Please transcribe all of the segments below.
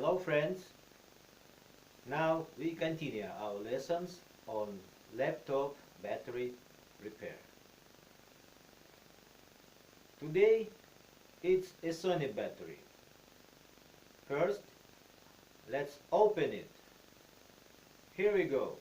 Hello friends, now we continue our lessons on laptop battery repair. Today it's a Sony battery. First, let's open it. Here we go.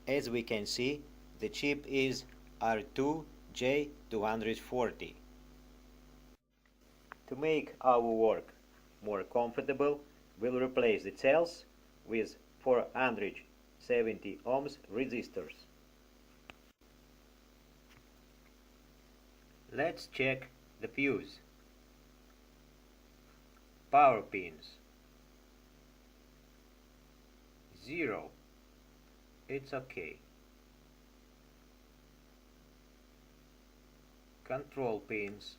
As we can see, the chip is R2J240. To make our work more comfortable, we'll replace the cells with 470 ohms resistors. Let's check the fuse. Power pins 0. It's okay. Control pins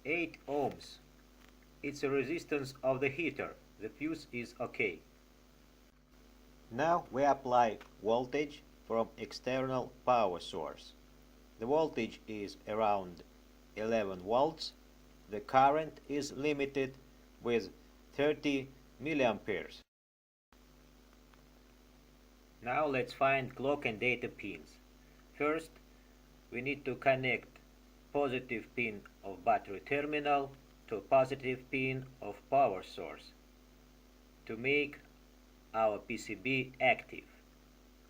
8 ohms. It's a resistance of the heater. The fuse is okay. Now we apply voltage from external power source. The voltage is around 11 volts. The current is limited with 30 milliamperes. Now let's find clock and data pins. First, we need to connect positive pin of battery terminal to positive pin of power source to make our PCB active,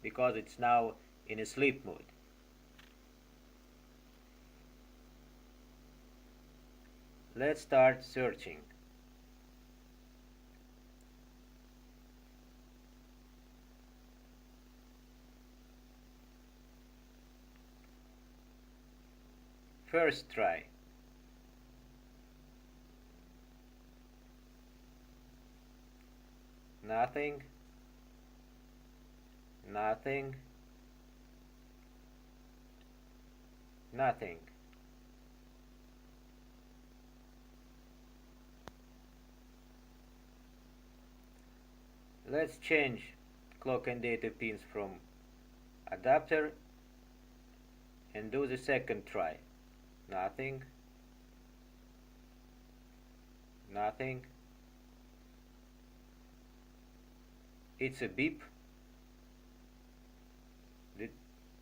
because it's now in a sleep mode. Let's start searching. First try. Nothing. Nothing. Nothing. Let's change clock and data pins from adapter and do the second try. Nothing. Nothing. It's a beep. The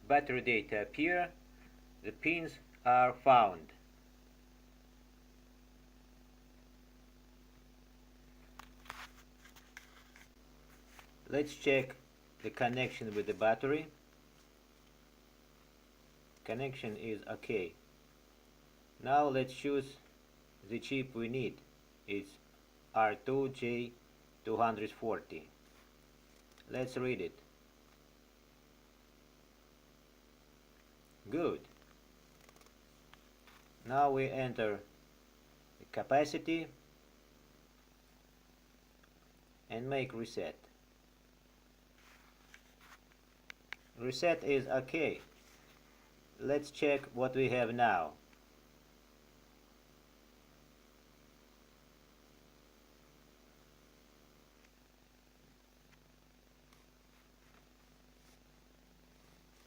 battery data appear. The pins are found. Let's check the connection with the battery. Connection is okay. Now let's choose the chip we need. It's R2J240. Let's read it. Good. Now we enter the capacity and make reset. Reset is okay. Let's check what we have now.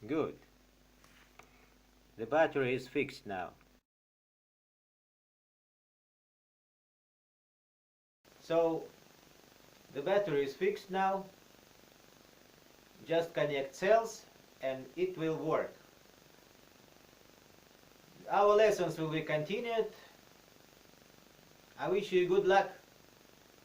Good. The battery is fixed now. So the battery is fixed now. Just connect cells and it will work. Our lessons will be continued. I wish you good luck.